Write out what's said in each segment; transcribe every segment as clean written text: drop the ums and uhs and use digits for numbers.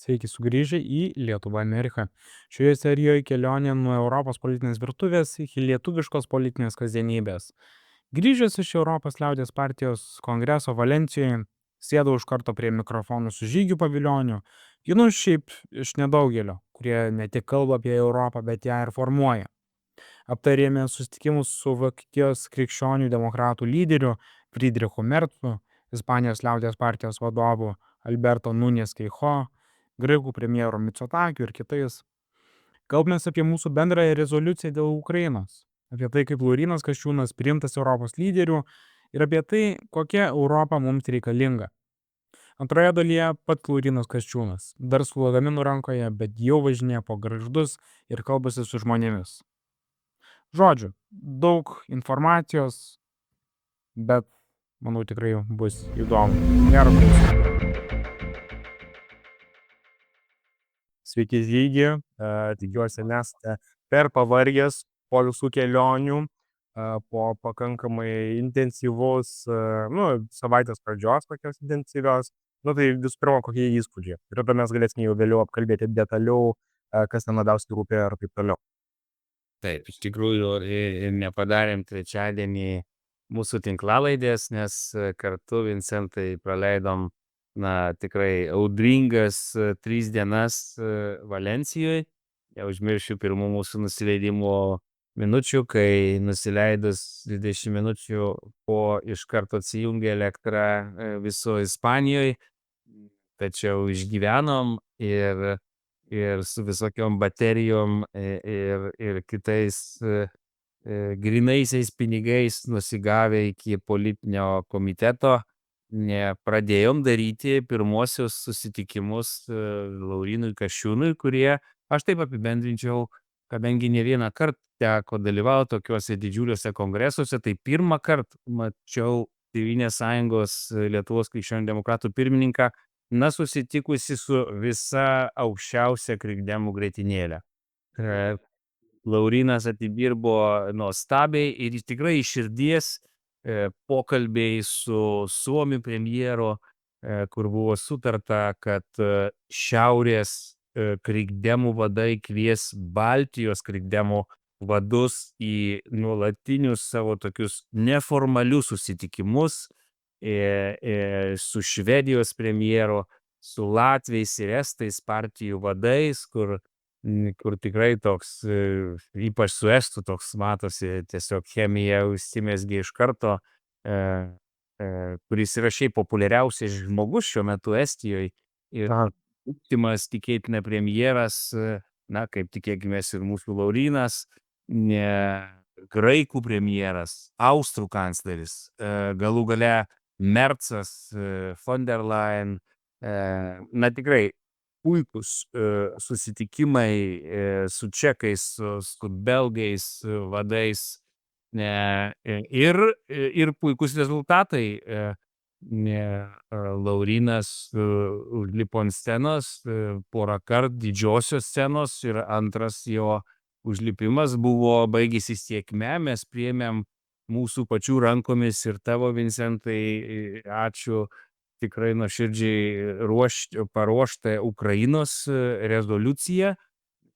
Sveiki sugrįžę į Lietuvą Ameriką. Šioje serijoje kelionė nuo Europos politinės virtuvės iki lietuviškos politinės kasdienybės. Grįžęs iš Europos liaudės partijos kongreso Valencijoje, sėdau iš karto prie mikrofonų su Žygiu Pavilioniu, vienu šiaip iš nedaugelio, kurie ne tik kalba apie Europą, bet ją ir formuoja. Aptarėme susitikimus su Vokietijos krikščionių demokratų lyderiu Friedrichu Mercu, Ispanijos liaudės partijos vadovu Alberto Núñez Feijóo, graikų premjeru Mitsotakiu ir kitais. Kalbamės apie mūsų bendrąją rezoliuciją dėl Ukrainos, apie tai, kaip Laurynas Kasčiūnas priimtas Europos lyderių ir apie tai, kokia Europa mums reikalinga. Antroje dalyje pats Laurynas Kasčiūnas, dar su lagaminu rankoje, bet jau važinėja po gargždus ir kalbasi su žmonėmis. Žodžiu, daug informacijos, bet manau tikrai bus įdomu. Gero klausymo. Sveiki, Žygi, tikiuosi nesate per pavargęs po visų kelionių, po pakankamai intensyvus, savaitės pradžios tokios intensyvios. Tai visų pirma, kokie įspūdžiai. Ir tada mes galėsime jau vėliau apkalbėti detaliau, kas ten labiausiai rūpė ir taip toliau. Taip, iš tikrųjų ir nepadarėm trečiadienį mūsų tinklalaidės, nes kartu, Vincentai, praleidom tikrai audringas 3 dienas Valencijoje. Neužmiršiu pirmų mūsų nusileidimo minučių, kai nusileidus 20 minučių po iš karto atsijungė elektra viso Ispanijoje, tačiau išgyvenom ir su visokiom baterijom ir kitais grinaisiais pinigais nusigavę iki politinio komiteto, pradėjom daryti pirmosius susitikimus Laurynui Kasčiūnui, kurie, aš taip apibendrinčiau, kadangi ne vieną kartą teko dalyvauti tokiuose didžiuliuose kongresuose, tai pirmą kartą mačiau Tėvynės sąjungos Lietuvos krikščionių demokratų pirmininką, susitikusi su visa aukščiausia krikdemų grietinėlė. Laurynas atidirbo nuostabiai ir tikrai iš širdies pokalbiai su Suomių premjeru, kur buvo sutarta, kad šiaurės krikdemų vadai kvies Baltijos krikdemų vadus į nuolatinius savo tokius neformalius susitikimus su Švedijos premjeru, su Latviais ir Estais partijų vadais, kur tikrai toks, ypač su Estų toks matosi, tiesiog chemija užsimezgė iš karto, kuris yra šiaip populiariausias žmogus šiuo metu Estijoje. Ir būsimas tikėtina premjeras, kaip tikėkimės ir mūsų Laurynas, graikų premjeras, austrų kancleris, galų gale Mercas, von der Leyen, tikrai puikus susitikimai su čekais, su belgais vadais ir puikus rezultatai. Laurynas užlipo ant scenos porą kartų, didžiosios scenos, ir antras jo užlipimas buvo baigėsi sėkme. Mes priėmėm mūsų pačių rankomis ir tavo, Vincentai, ačiū, tikrai nuoširdžiai paruoštą Ukrainos rezoliuciją,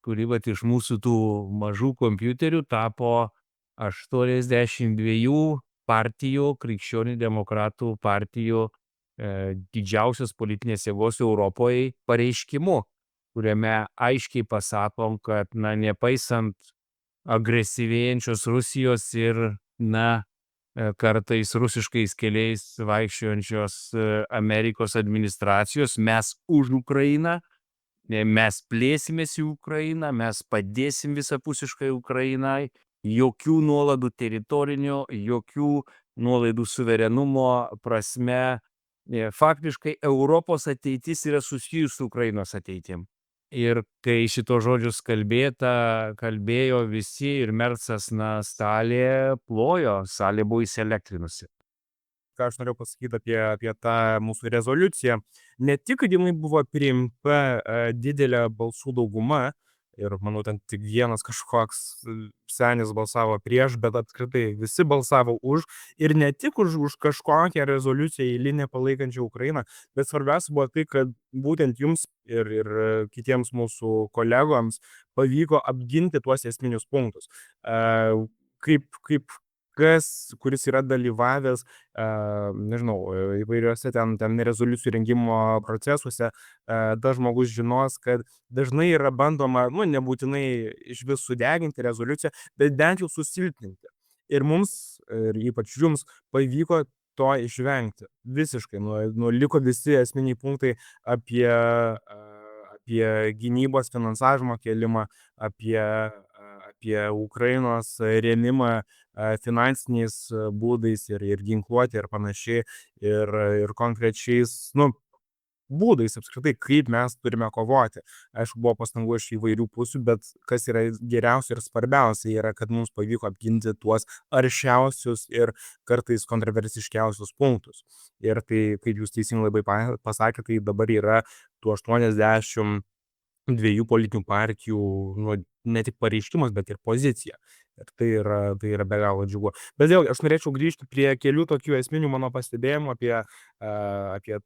kuri iš mūsų tų mažų kompiuterių tapo 82 partijų, krikščionių demokratų partijų didžiausios politinės jėgos Europoje pareiškimu, kuriame aiškiai pasakom, kad nepaisant agresyvėjančios Rusijos ir kartais rusiškais keliais vaikščiojančios Amerikos administracijos, mes už Ukrainą, mes plėsimės į Ukrainą, mes padėsim visapusiškai Ukrainai, jokių nuolaidų teritorinio, jokių nuolaidų suverenumo prasme. Faktiškai Europos ateitis yra susijusi su Ukrainos ateitim. Ir kai šito žodžius kalbėjo visi ir Mercas, salė plojo, salė buvo įsielektrinusi. Ką aš norėjau pasakyti apie tą mūsų rezoliuciją, ne tik, kad jinai buvo priimta didelė balsų dauguma, ir manau, ten tik vienas kažkoks senis balsavo prieš, bet apskritai visi balsavo už ir ne tik už kažkokią rezoliuciją eilinę palaikančią Ukrainą, bet svarbiausia buvo tai, kad būtent jums ir kitiems mūsų kolegoms pavyko apginti tuos esminius punktus. Kaip kuris yra dalyvavęs, nežinau, įvairiuose ten rezoliucijų rengimo procesuose, tas žmogus žinos, kad dažnai yra bandoma, nu, nebūtinai išvis sudeginti rezoliuciją, bet bent jau susilpninti. Ir mums, ir ypač jums, pavyko to išvengti. Visiškai. Liko visi esminiai punktai apie gynybos finansavimo kėlimą, apie Ukrainos rėmimą finansiniais būdais ir ginkluotė ir panašiai, ir konkrečiais, nu, būdais apskritai, kaip mes turime kovoti. Aišku, buvo pastangų iš įvairių pusių, bet kas yra geriausia ir svarbiausia yra, kad mums pavyko apginti tuos aršiausius ir kartais kontroversiškiausius punktus. Ir tai, kaip jūs teisingai labai pasakėte, tai dabar yra tų 82 politinių partijų, nu, ne tik pareiškimas, bet ir pozicija. Ir tai yra be galo džiugu. Bet vėlgi, aš norėčiau grįžti prie kelių tokių esminių mano pastebėjimų apie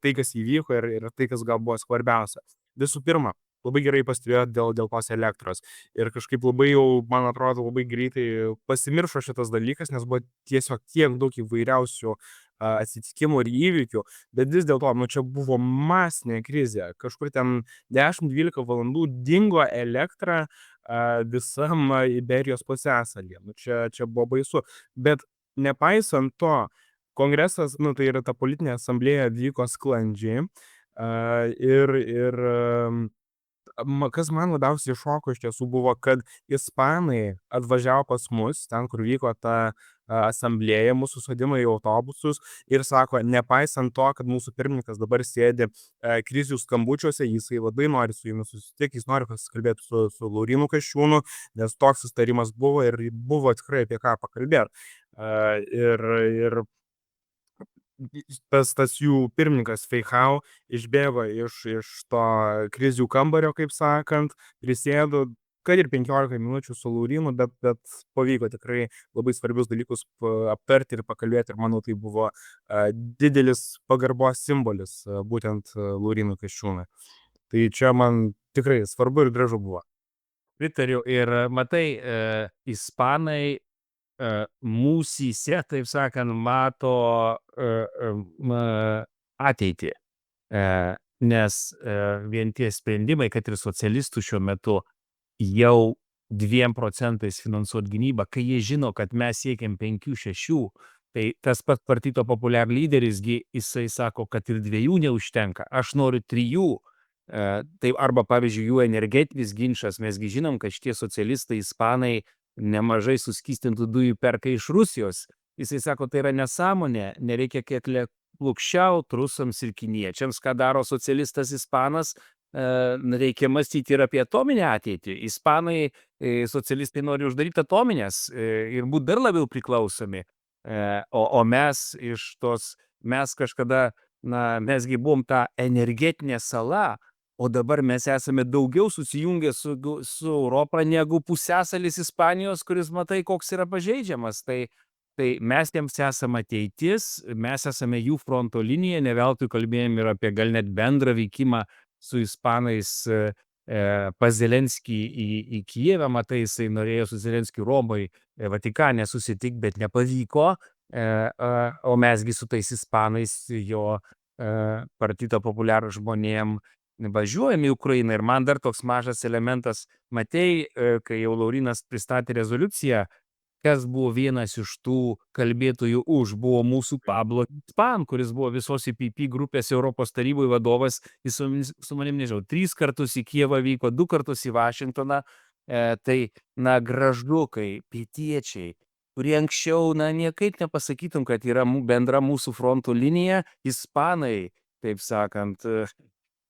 tai, kas įvyko ir tai, kas gal buvo svarbiausia. Visų pirma, labai gerai pastebėjot dėl tos elektros. Ir kažkaip labai jau, man atrodo, labai greitai pasimiršo šitas dalykas, nes buvo tiesiog tiek daug įvairiausių atsitikimų ir įvykių, bet vis dėlto, nu, čia buvo masinė krizė. Kažkur ten 10-12 valandų dingo elektra visam Iberijos pusiasalyje. Nu, čia buvo baisu. Bet nepaisant to, kongresas, nu, tai yra ta politinė asamblėja vyko sklandžiai. Ir kas man labiausiai šoko iš tiesų buvo, kad ispanai atvažiavo pas mus, ten, kur vyko ta asamblėja, mūsų sodino į autobusus ir sako, nepaisant to, kad mūsų pirmininkas dabar sėdi krizių skambučiuose, jisai labai nori su jumis susitikti, jis nori pasikalbėti su Laurynu Kasčiūnu, nes toks sustarimas buvo ir buvo tikrai apie ką pakalbėti. Ir tas jų pirmininkas Feichau išbėgo iš to krizių kambario, kaip sakant, prisėdo, kad ir 15 minučių su Laurynu, bet pavyko tikrai labai svarbius dalykus aptarti ir pakalbėti, ir manau, tai buvo didelis pagarbos simbolis būtent Laurynui Kasčiūnui. Tai čia man tikrai svarbu ir gražu buvo. Pritariu ir matai, ispanai mūsyse, taip sakant, mato ateitį. Nes vien tie sprendimai, kad ir socialistų šiuo metu jau 2% finansuoti gynybą, kai jie žino, kad mes siekiam 5-6, tai tas pats Partito Populiar lyderis, jisai sako, kad ir 2 neužtenka, aš noriu 3. Tai arba, pavyzdžiui, jų energetinis ginčas, mesgi žinom, kad šitie socialistai, ispanai, nemažai suskystintų dujų perka iš Rusijos. Jisai sako, tai yra nesąmonė, nereikia kiek plukščiaut rusams ir kiniečiams, ką daro socialistas ispanas, reikia mąstyti ir apie atominę ateitį. Ispanai, socialistai nori uždaryti atominės ir būti dar labiau priklausomi. O mes mes kažkada, mesgi buvom ta energetinė sala, o dabar mes esame daugiau susijungę su Europa negu pusiasalis Ispanijos, kuris matai, koks yra pažeidžiamas. Tai mes jiems esame ateitis, mes esame jų fronto linija, ne veltui kalbėjom ir apie gal net bendrą veikimą su ispanais pas Zelenskį į Kijevą, matai, jisai norėjo su Zelenskiu Romoj, Vatikane susitikti, bet nepavyko, o mesgi su tais ispanais jo Partito Populiar žmonėm važiuojam į Ukrainą. Ir man dar toks mažas elementas, matei, kai jau Laurynas pristatė rezoliuciją, kas buvo vienas iš tų kalbėtojų už, buvo mūsų Pablo Span, kuris buvo visos IPP grupės Europos taryboje vadovas, jis su manim, nežinau, 3 kartus į Kijevą vyko, 2 kartus į Vašingtoną, tai, gražukai, pietiečiai, kurie anksčiau, niekaip nepasakytum, kad yra bendra mūsų fronto linija, ispanai, taip sakant,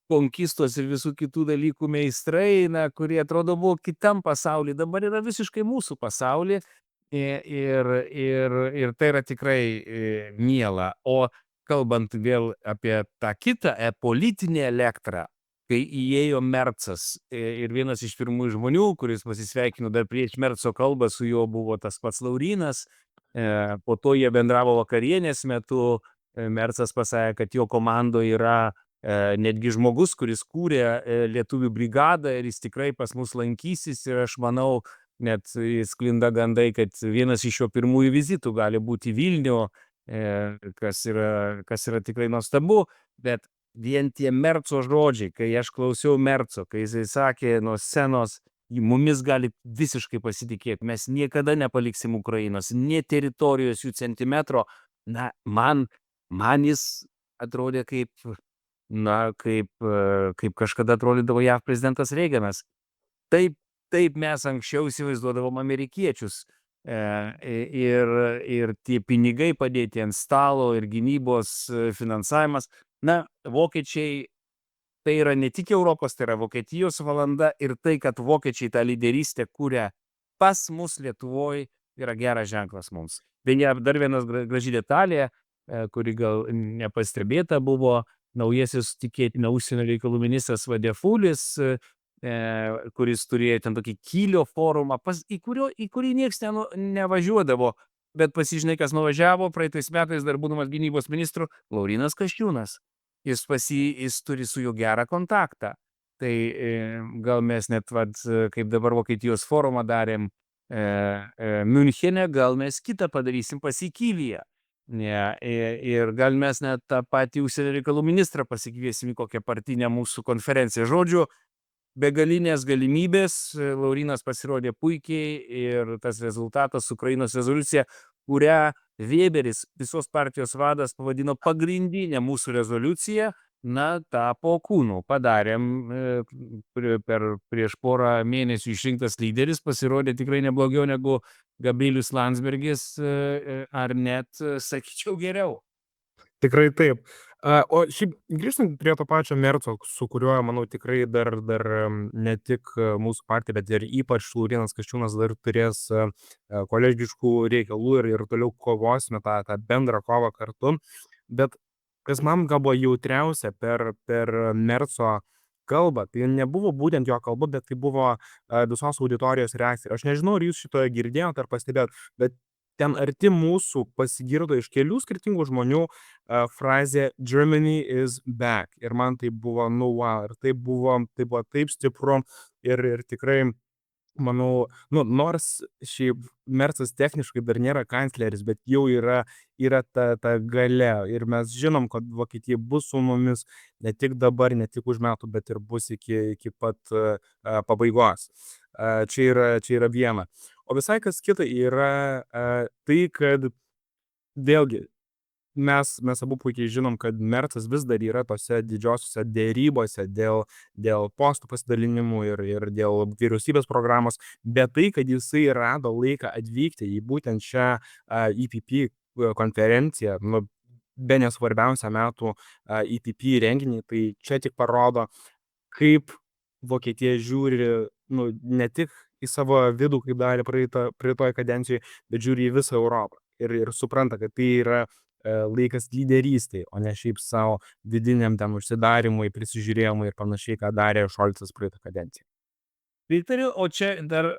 konkistos ir visų kitų dalykų meistrai, kurie atrodo buvo kitam pasauly, dabar yra visiškai mūsų pasauly ir tai yra tikrai miela. O kalbant vėl apie tą kitą politinę elektrą, kai įėjo Mercas. Ir vienas iš pirmųjų žmonių, kuris pasisveikino dar prieš Merco kalbą, su juo buvo tas pats Laurynas. Po to jie bendravo vakarienės metu. Mercas pasakė, kad jo komandoje yra netgi žmogus, kuris kūrė Lietuvių brigadą ir jis tikrai pas mus lankysis. Ir aš manau, net sklinda gandai, kad vienas iš jo pirmųjų vizitų gali būti Vilnių, kas yra tikrai nuostabu. Bet vien tie Merco žodžiai, kai aš klausiau Merco, kai jisai sakė nuo scenos, mumis gali visiškai pasitikėti, mes niekada nepaliksim Ukrainos, nė teritorijos jų centimetro. Na, man jis atrodė kaip kažkada atrodydavo JAV prezidentas Reiganas. Taip mes anksčiau įsivaizduodavom amerikiečius. Ir tie pinigai padėti ant stalo ir gynybos finansavimas. Na, vokiečiai tai yra ne tik Europos, tai yra Vokietijos valanda, ir tai, kad vokiečiai tą lyderystę kūrė pas mus Lietuvoje, yra geras ženklas mums. Beje, dar vienas graži detalė, kuri gal nepastebėta buvo, naujasis tikėtina užsienio reikalų ministras Vadefulis, kuris turėjo ten tokį Kylio forumą, į kurį nieks nevažiuodavo, bet pasižinai, kas nuvažiavo praeitais metais, dar būdamas gynybos ministru, Laurynas Kasčiūnas. Jis turi su juo gerą kontaktą. Tai gal mes net, kaip dabar Vokietijos forumą darėm Münchene, gal mes kitą padarysim pas jį Kylyje. Ir gal mes net tą patį užsienio reikalų ministrą pasikviesim į kokią partinę mūsų konferenciją. Žodžiu, begalinės galimybės, Laurynas pasirodė puikiai ir tas rezultatas, Ukrainos rezoliucija, kurią Vėberis, visos partijos vadas, pavadino pagrindinę mūsų rezoliuciją, na, tapo kūnu. Padarėm prieš porą mėnesių išrinktas lyderis, pasirodė tikrai neblogiau negu Gabrielius Landsbergis, ar net, sakyčiau, geriau. Tikrai taip. O šiaip grįžtant prie to pačio Merco, su kuriuo, manau, tikrai dar ne tik mūsų partija, bet ir ypač Laurynas Kasčiūnas dar turės kolegiškų reikalų ir toliau kovosime tą bendrą kovą kartu. Bet kas man gal buvo jautriausia per Merco kalbą, tai nebuvo būtent jo kalba, bet tai buvo visos auditorijos reakcija. Aš nežinau, ar jūs šitoje girdėjote ar pastebėjot, bet ten arti mūsų pasigirdo iš kelių skirtingų žmonių frazė "Germany is back". Ir man tai buvo, wow, ir tai buvo taip stipru ir tikrai, manau, nors šiaip Mercas techniškai dar nėra kancleris, bet jau yra ta galia. Ir mes žinom, kad Vokietija bus su mumis ne tik dabar, ne tik už metų, bet ir bus iki pat pabaigos. Čia yra viena. O visai kas kita yra tai, kad vėlgi mes abu puikiai žinom, kad Mercas vis dar yra tose didžiosiuose dėrybose dėl postų pasidalinimų ir dėl vyriausybės programos, bet tai, kad jisai rado laiką atvykti į būtent šią EPP konferenciją, bene svarbiausią metų EPP renginį, tai čia tik parodo, kaip Vokietija žiūri, ne tik į savo vidų, kaip darė praeitoj kadencijoje, bet žiūri į visą Europą ir supranta, kad tai yra laikas lyderystei, o ne šiaip savo vidiniam ten užsidarimui, prisižiūrėjimui ir panašiai, ką darė Šolcas praeitą kadenciją. Pritariu, o čia dar,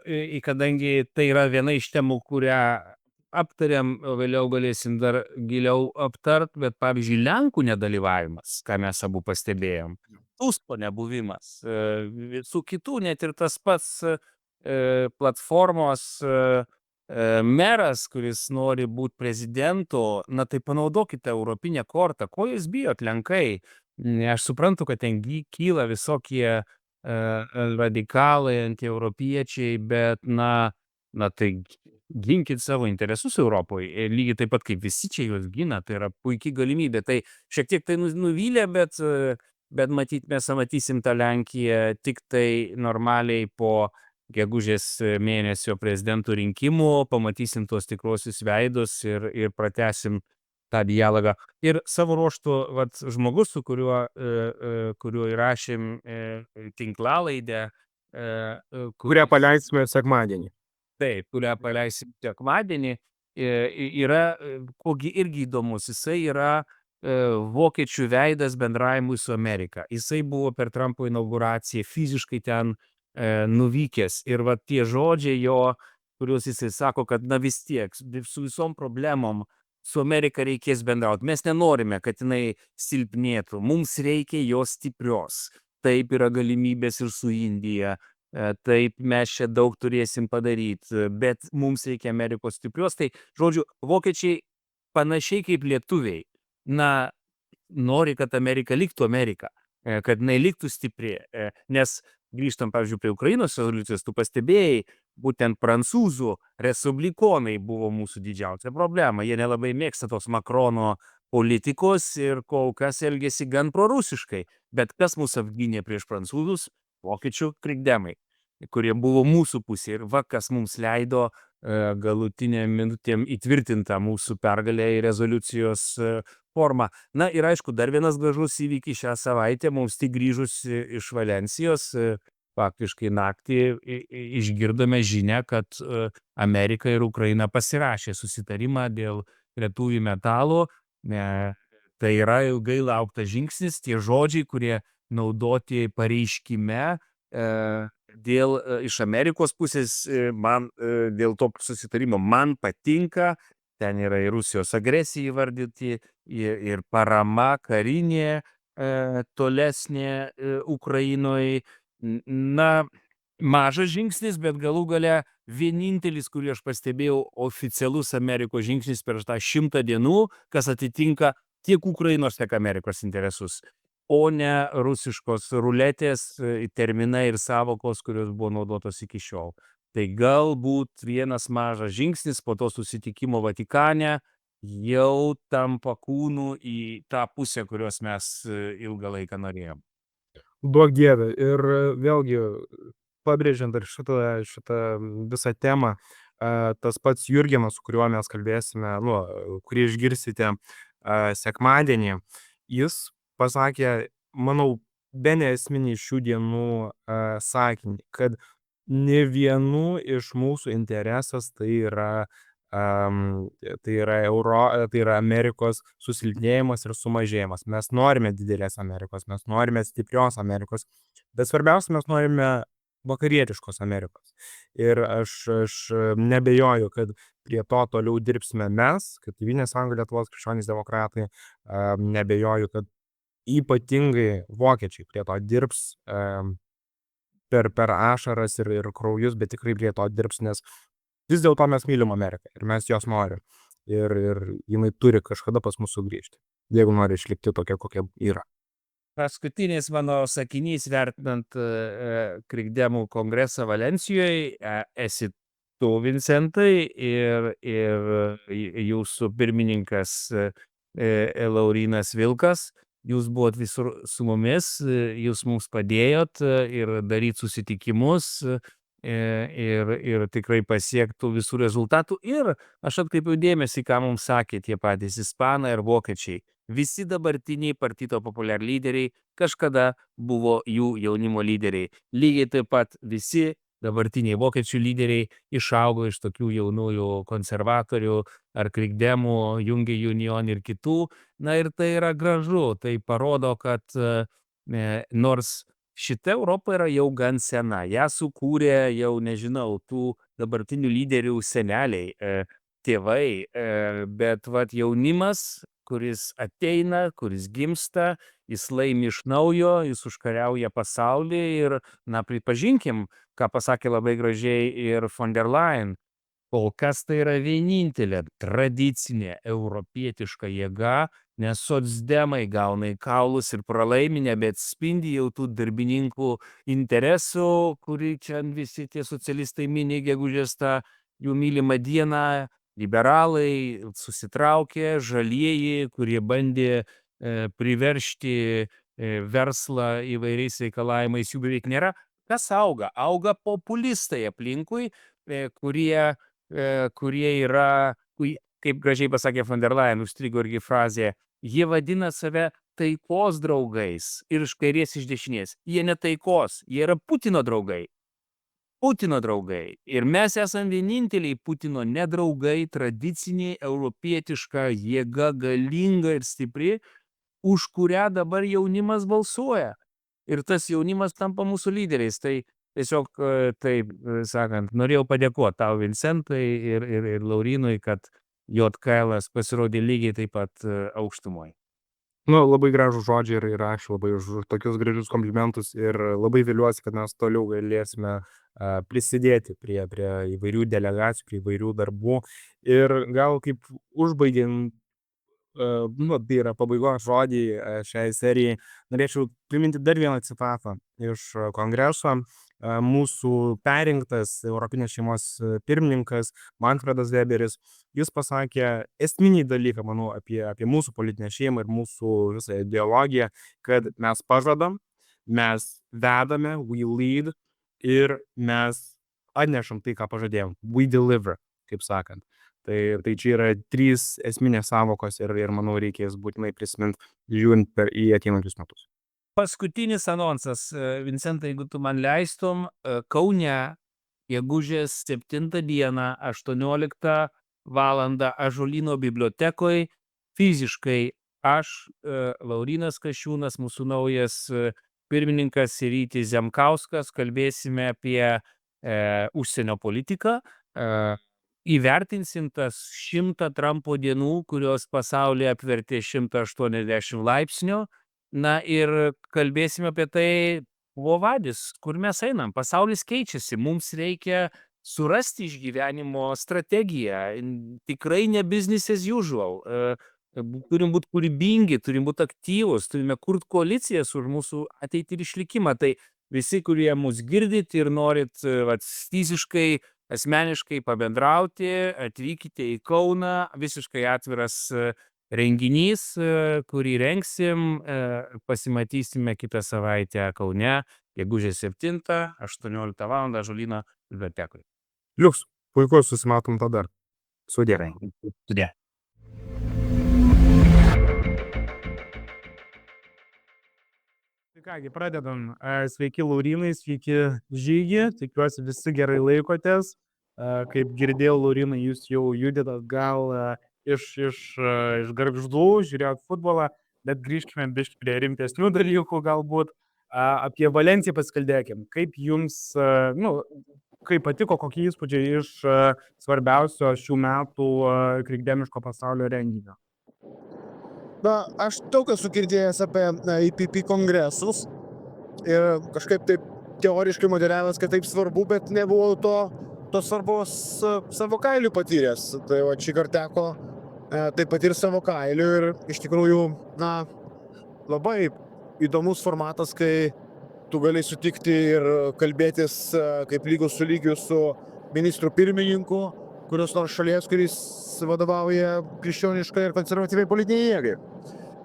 kadangi tai yra viena iš temų, kurią aptariam, o vėliau galėsim dar giliau aptart, bet pavyzdžiui, Lenkų nedalyvavimas, ką mes abu pastebėjom, Tusko nebuvimas, visų kitų, net ir tas pats platformos meras, kuris nori būti prezidentu, na tai panaudokite europinę kortą, ko jūs bijot, Lenkai? Aš suprantu, kad ten kyla visokie radikalai, antieuropiečiai, bet na tai ginkit savo interesus Europoje, lygiai taip pat kaip visi čia juos gina, tai yra puikiai galimybė. Tai šiek tiek tai nuvylė, bet mes matysim tą Lenkiją tik tai normaliai po gegužės mėnesio prezidentų rinkimų, pamatysim tuos tikruosius veidus ir pratęsim tą dialogą. Ir savo ruožtu, žmogus, su kuriuo įrašėm tinklalaidę, Kurią paleisime sekmadienį. Taip, kurią paleisim sekmadienį, yra, kogi irgi įdomus, jisai yra vokiečių veidas bendravimui su Amerika. Jisai buvo per Trumpo inauguraciją fiziškai ten nuvykęs. Ir va tie žodžiai jo, kuriuos jisai sako, kad na vis tiek su visom problemom su Amerika reikės bendrauti. Mes nenorime, kad jinai silpnėtų. Mums reikia jos stiprios. Taip yra galimybės ir su Indija. Taip mes čia daug turėsim padaryti, bet mums reikia Amerikos stiprios. Tai, žodžiu, vokiečiai panašiai kaip lietuviai, na, nori, kad Amerika liktų Amerika, kad jinai liktų stipri. Nes grįžtam, pavyzdžiui, prie Ukrainos rezoliucijos, tu pastebėjai, būtent prancūzų respublikonai buvo mūsų didžiausia problema. Jie nelabai mėgsta tos Makrono politikos ir kol kas elgėsi gan prorusiškai. Bet kas mus apgynė prieš prancūzus? Vokiečių krikdemai, kurie buvo mūsų pusė. Ir va, kas mums leido galutinėm minutėm įtvirtintą mūsų pergalę į rezoliucijos formą. Na ir aišku, dar vienas gražus įvykis šią savaitę, mums tik grįžus iš Valencijos, faktiškai naktį išgirdome žinią, kad Amerika ir Ukraina pasirašė susitarimą dėl retųjų metalų. Tai yra ilgai lauktas žingsnis, tie žodžiai, kurie naudoti pareiškime dėl iš Amerikos pusės, man dėl to susitarimo man patinka, ten yra ir Rusijos agresija įvardyti, ir parama karinė tolesnė Ukrainoje. Na, mažas žingsnis, bet galų gale vienintelis, kurį aš pastebėjau, oficialus Amerikos žingsnis per tą 100 dienų, kas atitinka tiek Ukrainos, tiek Amerikos interesus, o ne rusiškos ruletės, terminai ir savokos, kurios buvo naudotos iki šiol. Tai galbūt vienas mažas žingsnis po to susitikimo Vatikane jau tampa kūnu į tą pusę, kurios mes ilgą laiką norėjom. Duok Dieve. Ir vėlgi, pabrėžiant dar šitą visą temą, tas pats Jurgenas, su kuriuo mes kalbėsime, kurį išgirsite sekmadienį, jis pasakė, manau, bene esminį šių dienų sakinį, kad ne vienų iš mūsų interesas tai yra Amerikos susilpnėjimas ir sumažėjimas. Mes norime didelės Amerikos, mes norime stiprios Amerikos, bet svarbiausia, mes norime vakarietiškos Amerikos. Ir aš nebejoju, kad prie to toliau dirbsime mes, kaip Tėvynės sąjunga Lietuvos krikščionys demokratai, nebejoju, kad ypatingai vokiečiai prie to dirbs per ašaras ir kraujus, bet tikrai prie to dirbs, nes vis dėlto mes mylim Ameriką ir mes jos norim. Ir jinai turi kažkada pas mus sugrįžti, jeigu nori išlikti tokia, kokia yra. Paskutinis mano sakinys vertinant krikdemų kongresą Valencijoje, esi tu, Vincentai, ir jūsų pirmininkas Laurynas Vilkas. Jūs buvot visur su mumis, jūs mums padėjot ir daryt susitikimus ir tikrai pasiektų visų rezultatų. Ir aš atkreipiau dėmesį, ką mums sakė tie patys ispanai ir vokiečiai. Visi dabartiniai Partito Populiar lyderiai kažkada buvo jų jaunimo lyderiai. Lygiai taip pat visi dabartiniai vokiečių lyderiai išaugo iš tokių jaunųjų konservatorių ar krikdemų, Junge Union ir kitų. Na ir tai yra gražu, tai parodo, kad nors šita Europa yra jau gan sena, ją sukūrė jau, nežinau, tų dabartinių lyderių seneliai, tėvai, bet vat jaunimas, kuris ateina, kuris gimsta, jis laimi iš naujo, jis užkariauja pasaulį ir, na, pripažinkim, ką pasakė labai gražiai ir von der Leyen, kol kas tai yra vienintelė tradicinė europietiška jėga, nes socdemai gauna į kaulus ir pralaimi, bet spindi jau tų darbininkų interesų, kurį čia visi tie socialistai mini gegužės tą jų mylimą dieną, liberalai susitraukė, žalieji, kurie bandė priveršti verslą įvairiais reikalavimais, jų beveik nėra. Kas auga? Auga populistai aplinkui, kurie yra, kaip gražiai pasakė von der Leyen, užstrigo irgi frazė, jie vadina save taikos draugais ir iš kairės iš dešinės. Jie ne taikos, jie yra Putino draugai. Putino draugai. Ir mes esam vieninteliai Putino nedraugai, tradiciniai, europietiška jėga, galinga ir stipri, už kurią dabar jaunimas balsuoja. Ir tas jaunimas tampa mūsų lyderiais. Tai tiesiog, taip sakant, norėjau padėkoti tau, Vincentai, ir Laurinui, kad JKL pasirodė lygiai taip pat aukštumoje. Nu, labai gražų žodžiai ir ačiū labai už tokius gražius komplimentus ir labai viliuosi, kad mes toliau galėsime prisidėti prie įvairių delegacijų, prie įvairių darbų. Ir gal kaip užbaigiant, tai yra pabaigos žodį šiai serijai, norėčiau priminti dar vieną citatą iš kongreso. Mūsų perrinktas Europinės šeimos pirmininkas Manfredas Weberis, jis pasakė esminį dalyką, manau, apie mūsų politinę šeimą ir mūsų visą ideologiją, kad mes pažadam, mes vedame, we lead, ir mes atnešam tai, ką pažadėjom, we deliver, kaip sakant. Tai čia yra 3 esminės savokos ir manau reikės būtinai prisiminti, žiūrint į ateinančius metus. Paskutinis anonsas, Vincentai, jeigu tu man leistum, Kaune, gegužės 7 dieną, 18 valandą Ąžuolyno bibliotekoje, fiziškai aš, Laurynas Kasčiūnas, mūsų naujas pirmininkas ir Rytis Zemkauskas, kalbėsime apie užsienio politiką, įvertinsim tas 100 Trumpo dienų, kurios pasaulyje apvertė 180 laipsnių. Na ir kalbėsime apie tai, vadis, kur mes einam. Pasaulis keičiasi, mums reikia surasti išgyvenimo strategiją. Tikrai ne business as usual. Turim būti kūrybingi, turim būti aktyvus, turime kurti koalicijas už mūsų ateitį ir išlikimą. Tai visi, kurie mus girdit ir norit fiziškai, asmeniškai pabendrauti, atvykite į Kauną, visiškai atviras renginys, kurį rengsim, pasimatysime kitą savaitę Kaune, gegužės 7, 18 val. Ąžuolyno bibliotekoje. Liuks, puiku, susimatom tada. Sudie. Sudie. Tai kągi, pradedam. Sveiki Laurinai, sveiki Žygi, tikiuosi visi gerai laikotės. Kaip girdėjau, Laurinai, jūs jau judat gal iš gargždų, žiūrėjot futbolą, bet grįžkime biškį prie rimtesnių dalykų galbūt. Apie Valenciją pasikalbėkim. Kaip jums, kaip patiko, kokie įspūdžiai iš svarbiausio šių metų krikdemiško pasaulio renginio? Na, aš daug esu girdėjęs apie IPP kongresus ir kažkaip taip teoriškai modeliavęs, kad taip svarbu, bet nebuvau to svarbos savo kailių patyręs. Tai va, šį kartą teko taip patirti savo kailių ir iš tikrųjų, labai įdomus formatas, kai tu gali sutikti ir kalbėtis kaip lygus su lygiu su ministru pirmininku, kurios nors šalies, kuris vadovauja krikščioniškai ir konservatyviai politiniai jėgai.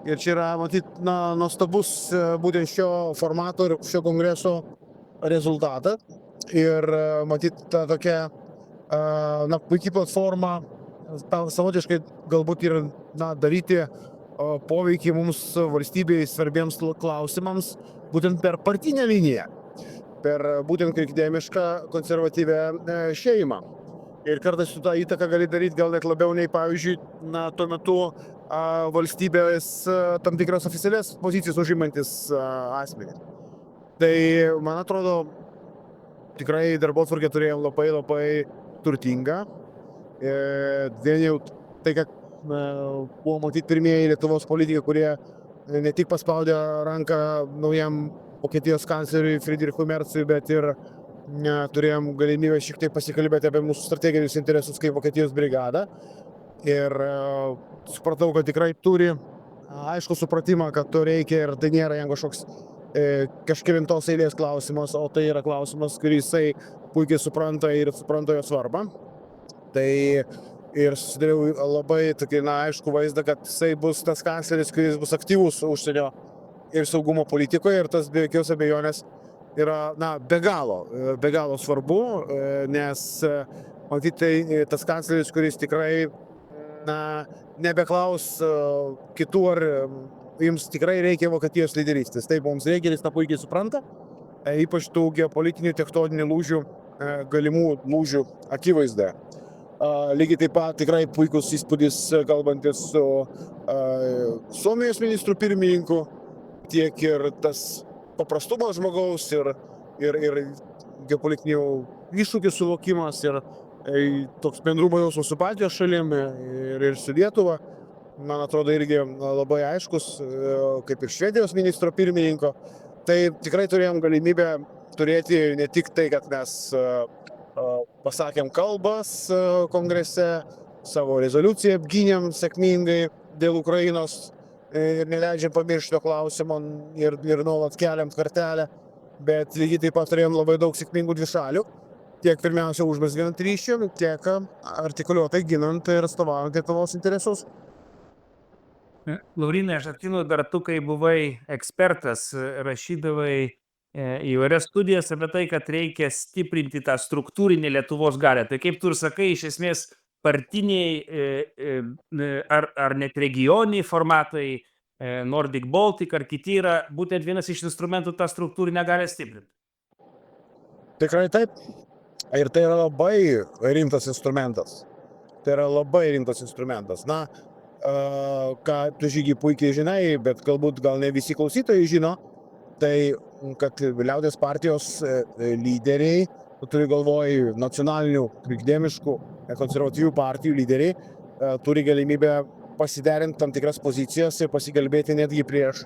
Ir čia yra, matyt, nuostabus būtent šio formato ir šio kongreso rezultatą. Ir matyt, ta tokia puikiai platforma savotiškai galbūt ir daryti poveikį mums valstybei svarbiems klausimams būtent per partinę liniją, per būtent krikdemišką konservatyvę šeimą. Ir kartais su tą įtaką gali daryti gal net labiau nei, pavyzdžiui, tuo metu valstybės tam tikras oficialias pozicijas užimantis asmenys. Tai, man atrodo, tikrai darbotvarkę turėjom labai turtingą. Vien jau tai, kad buvo matyti pirmieji Lietuvos politikai, kurie ne tik paspaudė ranką naujam Vokietijos kancleriui Friedrichui Merzui, bet ir turėjom galimybę šiek tiek pasikalbėti apie mūsų strateginius interesus kaip Vokietijos brigada. Ir supratau, kad tikrai turi aišku supratimą, kad to reikia ir tai nėra jam kažkoks kažkelintos eilės klausimas, o tai yra klausimas, kurį jisai puikiai supranta ir supranta jo svarbą. Tai ir susidariau labai tokį aišku vaizdą, kad jisai bus tas kancleris, kuris bus aktyvus užsienio ir saugumo politikoje ir tas be jokios abejonės yra be galo svarbu, nes matyt, tai tas kancleris, kuris tikrai nebeklaus kitų, ar jums tikrai reikia Vokietijos lyderystės. Taip, mums reikia, jis tą puikiai supranta, ypač tų geopolitinių tektoninių lūžių, galimų lūžių akivaizdoje. Lygiai taip pat tikrai puikus įspūdis kalbantis su Suomijos ministru pirmininku, tiek ir tas paprastumas žmogaus ir geopolitinių iššūkių suvokimas ir toks bendrumo jausmas su Baltijos šalim ir su Lietuva, man atrodo, irgi labai aiškus, kaip ir Švedijos ministro pirmininko. Tai tikrai turėjom galimybę turėti ne tik tai, kad mes pasakėm kalbas kongrese, savo rezoliuciją apgynėm sėkmingai dėl Ukrainos ir neleidžiam pamiršti to klausimo ir nuolat keliam kartelę, bet lygiai taip pat turėjom labai daug sėkmingų dvišalių, tiek pirmiausia užmezgant ryšį, tiek artikuliuotai ginant ir atstovaujant Lietuvos interesus. Laurynai, aš atsimenu dar tu, kai buvai ekspertas, rašydavai įvairias studijas apie tai, kad reikia stiprinti tą struktūrinę Lietuvos galę. Tai kaip tu ir sakai, iš esmės partiniai ar net regioniniai formatai, Nordic Baltic ar kiti yra būtent vienas iš instrumentų tą struktūrinę galę stiprinti. Tikrai taip. Ir tai yra labai rimtas instrumentas. Na, ką tu, Žygi, puikiai žinai, bet galbūt gal ne visi klausytojai žino, tai kad Liaudies partijos lyderiai, tu turi galvoj nacionalinių, krikdemiškų, konservatyvių partijų lyderiai, turi galimybę pasiderinti tam tikras pozicijas ir pasikalbėti netgi prieš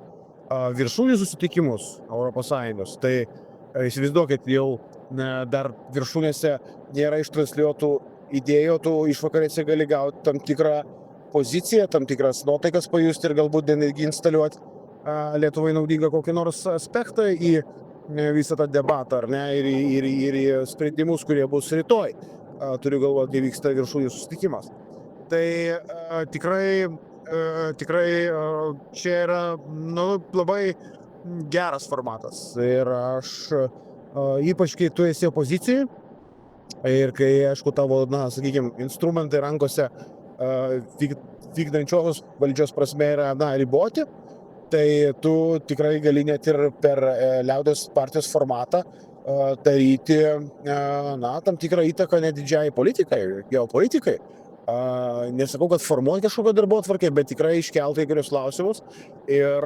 viršūnių susitikimus ES. Tai įsivaizduokit, jau dar viršūnėse nėra ištransliuotų idėjų, tu išvakarėse gali gauti tam tikrą poziciją, tam tikras nuotaikas pajusti ir galbūt netgi instaliuoti Lietuvai naudingą kokį nors aspektą į visą tą debatą, ar ne, ir į sprendimus, kurie bus rytoj. Turiu galvoje, kai vyksta viršūnių susitikimas. Tai tikrai čia yra labai geras formatas. Ir aš, ypač kai tu esi opozicijai ir kai, aišku, tavo, sakykime, instrumentai rankose vykdančios valdžios prasme yra, riboti, tai tu tikrai gali net ir per Liaudies partijos formatą daryti, tam tikrą įtaką nedidžiai politikai, geopolitikai. Nesakau, kad formuoti kažkokią darbotvarkę, bet tikrai iškelti įvairius klausimus ir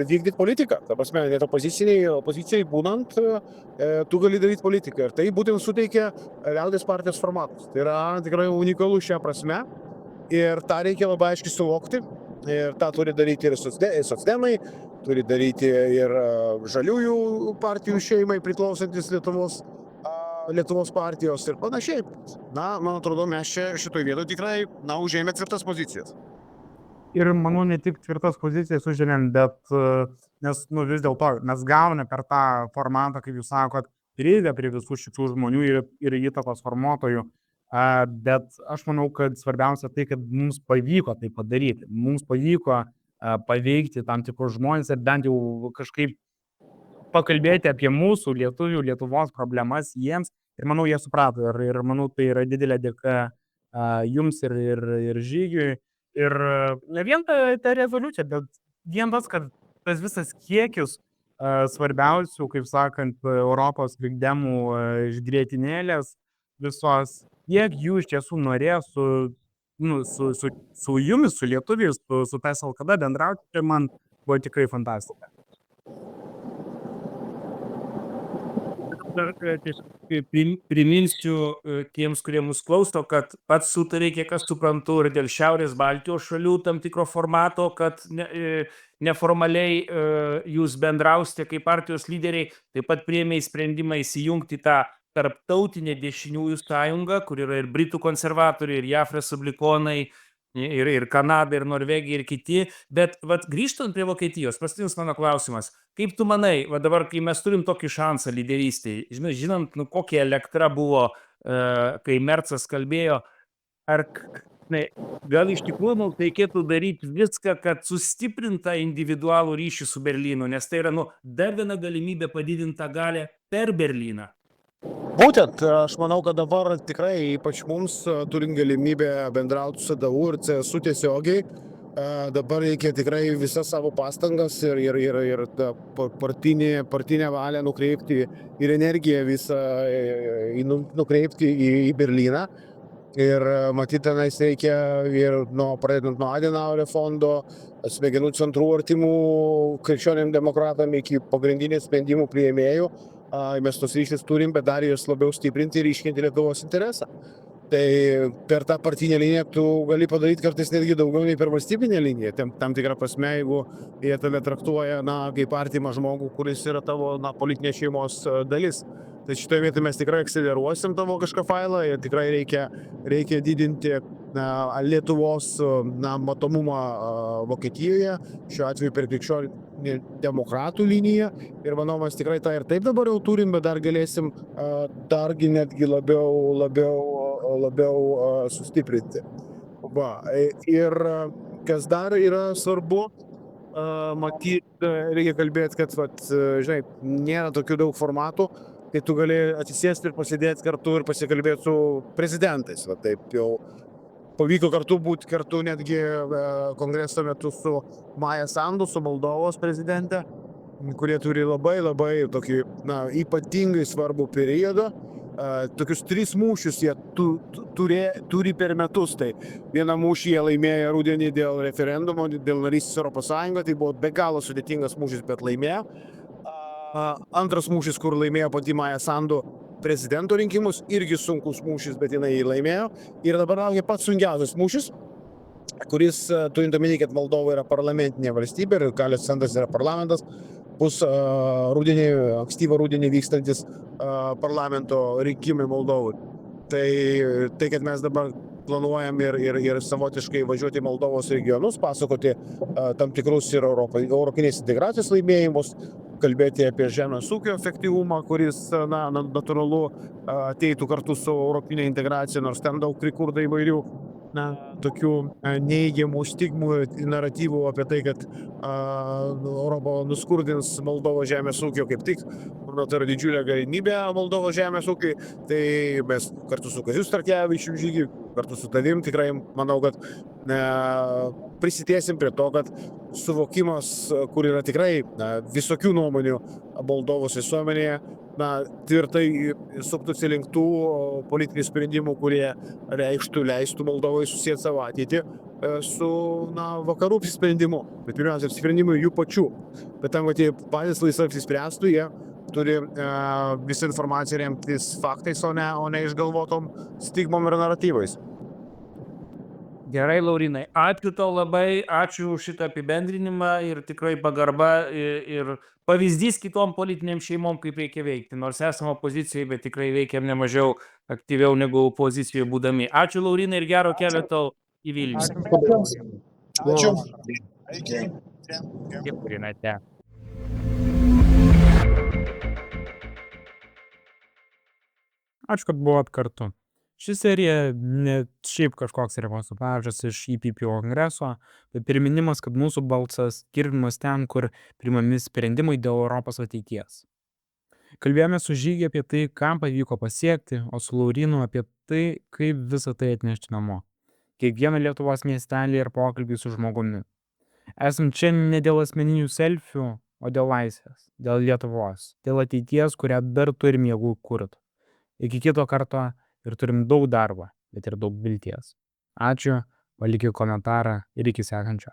vykdyti politiką. Ta prasme, net opozicijai būnant, tu gali daryti politiką. Ir tai būtent suteikia Liaudies partijos formatas. Tai yra tikrai unikalus šią prasme ir tą reikia labai aiškiai suvokti. Ir tą turi daryti ir socdemai, turi daryti ir žaliųjų partijų šeimai priklausantis Lietuvos partijos ir panašiai. Man atrodo, mes čia šitoj vietoje tikrai, užėmė tvirtas pozicijas. Ir manau, ne tik tvirtas pozicijas užėmėm, bet nes vis dėlto mes gauname per tą formatą, kaip jūs sakot, prieigą prie visų šitų žmonių ir įtakos formuotojų. Bet aš manau, kad svarbiausia tai, kad mums pavyko tai padaryti. Mums pavyko paveikti tam tikrus žmonės ir bent jau kažkaip pakalbėti apie mūsų Lietuvos problemas jiems. Ir manau, jie suprato. Ir manau, tai yra didelė dėka jums ir Žygiui. Ir ne vien ta rezoliucija, bet vien tas, kad tas visas kiekis svarbiausių, kaip sakant, Europos krikdemų išgrietinėlės visos, kiek jų iš tiesų norėjo su jumis, su lietuviais, su tais LKD bendrauti, tai man buvo tikrai fantastika. Dar priminsiu tiems, kurie mus klauso, kad pats sutarė, kiek aš suprantu, ir dėl Šiaurės Baltijos šalių tam tikro formato, kad neformaliai jūs bendrausite kaip partijos lyderiai, taip pat priėmė sprendimą įsijungti tą tarptautinė dešiniųjų sąjunga, kur yra ir Britų konservatoriai, ir JAF respublikonai, ir Kanada, ir Norvegija, ir kiti. Bet grįžtant prie Vokietijos, paskutinis mano klausimas. Kaip tu manai, dabar, kai mes turim tokį šansą lyderystėj, žinant, kokia elektra buvo, kai Mercas kalbėjo, ar gal iš tikrųjų mums reikėtų daryti viską, kad sustiprinta individualų ryšį su Berlynu, nes tai yra dar viena galimybė padidinti tą galę per Berlyną. Būtent, aš manau, kad dabar tikrai, ypač mums, turint galimybę bendrauti su CDU ir CSU tiesiogiai, dabar reikia tikrai visas savo pastangas ir partinę valią nukreipti ir energiją visą nukreipti į Berlyną. Ir matyt, tenais reikia ir pradedant nuo Adenauerio fondo, smegenų centrų artimų krikščionim demokratam iki pagrindinių sprendimų priėmėjų. Mes tos ryšius turim, bet dar juos labiau stiprinti ir iškinti Lietuvos interesą. Tai per tą partinę liniją tu gali padaryti kartais netgi daugiau nei per valstybinę liniją. Tam tikrą prasme, jeigu jie tave traktuoja kaip artimą žmogų, kuris yra tavo politinės šeimos dalis. Tai šitoje vietoje mes tikrai akceleruosim tavo kažką failą ir tikrai reikia didinti Lietuvos matomumą Vokietijoje, šiuo atveju per krikščionių demokratų liniją. Ir manau, mes tikrai tą ir taip dabar jau turim, bet dar galėsim dargi netgi labiau sustiprinti. Ir kas dar yra svarbu, matyt, reikia kalbėti, kad, žinai, nėra tokių daug formatų, kai tu gali atsisėsti ir pasėdėti kartu ir pasikalbėti su prezidentais. Taip jau pavyko kartu būti kartu netgi kongreso metu su Maja Sandu, su Moldovos prezidente, kurie turi labai tokį ypatingai svarbų periodą. Tokius 3 mūšius jie turi per metus. Tai vieną mūšį jie laimėjo rudenį dėl referendumo, dėl narystės Europos Sąjungoje. Tai buvo be galo sudėtingas mūšis, bet laimėjo. Antras mūšis, kur laimėjo pati Maja Sandu prezidento rinkimus, irgi sunkus mūšis, bet jinai jį laimėjo. Ir dabar laukia pats sunkiausias mūšis, kuris, turint omeny, kad Moldova yra parlamentinė valstybė ir galios centras yra parlamentas, bus ankstyvą rudenį vykstantis parlamento rinkimai Moldovai. Tai kad mes dabar planuojam ir savotiškai važiuoti į Moldovos regionus, pasakoti tam tikrus ir europinės integracijos laimėjimus, kalbėti apie žemės ūkio efektyvumą, kuris natūralu ateitų kartu su europinė integracija, nors ten daug prikurda įvairių tokių neįgiamų stigmų ir naratyvų apie tai, kad Europa nuskurdins Moldovo žemės ūkio kaip tik. Manau, tai yra didžiulė galimybė Moldovo žemės ūkiai. Tai mes kartu su Kaziu Starkevičium žygį, kartu su tavim tikrai manau, kad prisidėsim prie to, kad suvokimas, kur yra tikrai visokių nuomonių Moldovos visuomenėje, tvirtai suktųsi link tų politinių sprendimų, kurie leistų Moldovai susieti savo ateitį su vakarų apsisprendimu. Bet pirmiausia, apsisprendimui jų pačių. Bet tam, kad jie patys laisvai apsispręstų, jie turi visą informaciją remtis faktais, o ne išgalvotom stigmom ir naratyvais. Gerai, Laurinai, ačiū tau labai, ačiū už šitą apibendrinimą ir tikrai pagarba ir pavyzdys kitom politiniam šeimom, kaip reikia veikti. Nors esame opozicijoje, bet tikrai veikiam nemažiau aktyviau negu opozicijoje būdami. Ačiū, Laurinai, ir gero kelio tau į Vilnių. Ačiū. Ačiū, kad buvot kartu. Ši serija ne šiaip kažkoks reportažas iš IPP kongreso, bet priminimas, kad mūsų balsas girdimas ten, kur priimami sprendimai dėl Europos ateities. Kalbėjome su Žygiu apie tai, ką pavyko pasiekti, o su Laurinu apie tai, kaip visą tai atnešti namo. Kiekvieną Lietuvos miestelį ir pokalbį su žmogumi. Esam čia ne dėl asmeninių selfių, o dėl laisvės, dėl Lietuvos, dėl ateities, kurią dar turim jėgų kurti. Iki kito karto ir turim daug darbo, bet ir daug vilties. Ačiū, palikit komentarą ir iki sekančio.